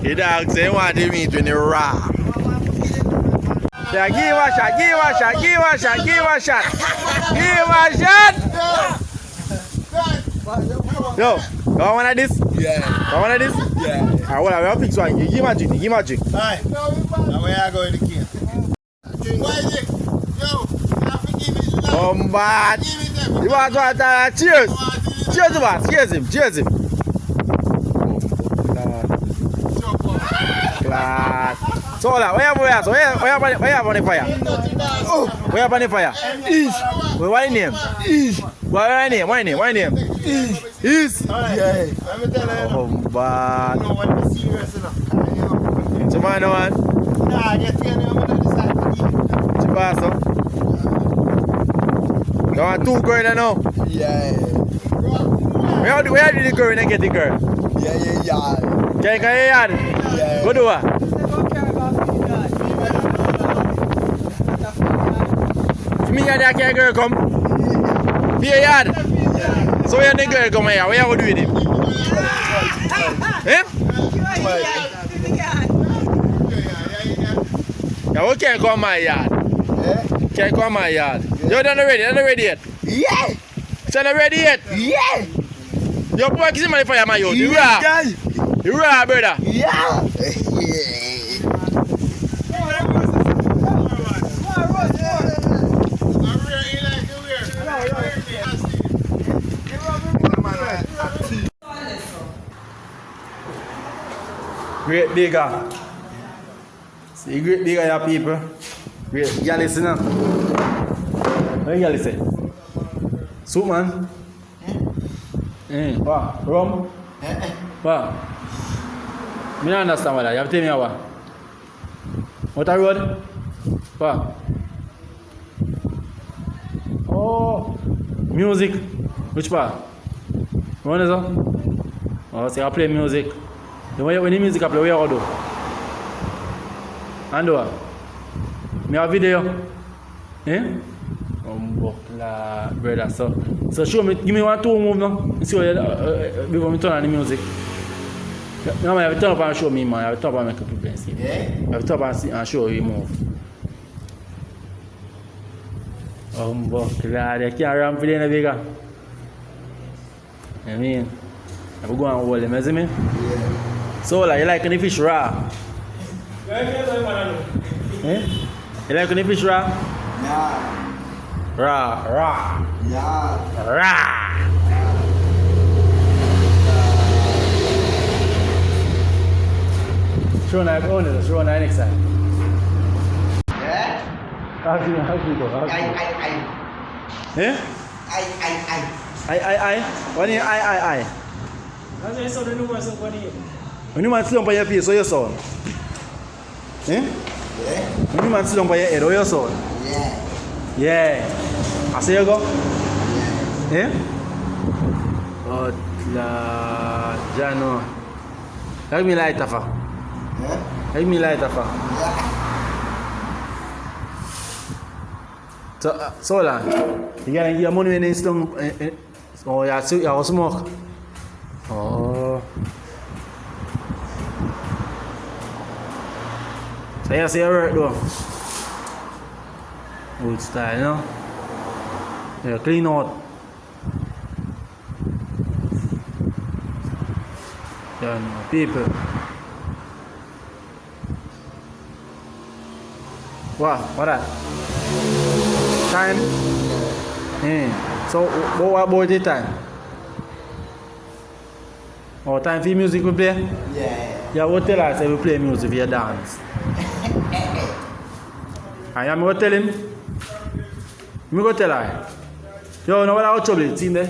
The dog say he want to meet when they raw. Yeah, give him a shot, give him a shot, give him a shot, give him a shot. Give him a shot. Yo, you want one of this? Yeah. You want one of this? Yeah. Alright, well, I will fix one. Give him a drink, give him a drink. Alright. Now where I go in the can? Why is it? Yo, I forgive it. Bad. You want to cheers? Cheers him, boss. Cheers him, cheers him. Class. So, where you have on the fire? Where you have on the fire? East. What your name? East. What your name? What your name? What your name? East. East. Yeah. Let me tell you. Oh, bad. No one is serious enough. So, man, no one? Nah, I get here now. I'm going to decide to eat. So, pass up. You want two girls now? Yeah. Where do the girl and get the girl? Yeah. Can you hear that? Yeah. Go do what? Me and that can girl come. Fear yard. So when the girl come here, what you going to do with him? Eh? Yeah, we can't come my yard. Can't come my yard. You done ready? Done ready yet? Yeah. So not ready yet? Yeah. Your boy kissing my fire, my youth. You raw. You raw, brother. Yeah. Great digger. See, great digger, your people. Great. You listen now. What you listen? Soup, man. What? Rum? What? I don't understand what that. You have to tell me what? What a road? What? Oh, music. Which part? What is that? Oh, say I play music. When the music I play, what you do? And what? Me have video? Eh? Brother, so show me, give me 1 2 move now. See what before me turn on the music. No man, I have to turn up and show me, man. I have to turn up and make people see. Yeah? I have to turn up and show you move. Glad you can't run for the end bigger. I mean, I will go and hold them, you see me? Yeah. So like, you like the fish raw? Eh? You like the fish raw? Yeah. Raw. Yeah. Show now, show now next time. Yeah. How do you go? Eh? I. What is I? That's why I saw the new one so funny. When you man sit down by your face, so your son. Eh? Yeah. When you man sit down by your head, or your son. Yeah. I say you go. Yeah. Eh? Oh, la Jano. Let me light up. Yeah. Let me light up. Yeah. So la. You get your money when it's done. Oh, you smoke. Oh. So you see your work though. Good style, no? Yeah, clean out. Yeah, no, people. What that? Time? So, what about the time? Oh, time for music we play? Yeah. Yeah, what tell us if we play music for your dance? I am what tell him? Me go tell her. Yo, know what I trouble? See there?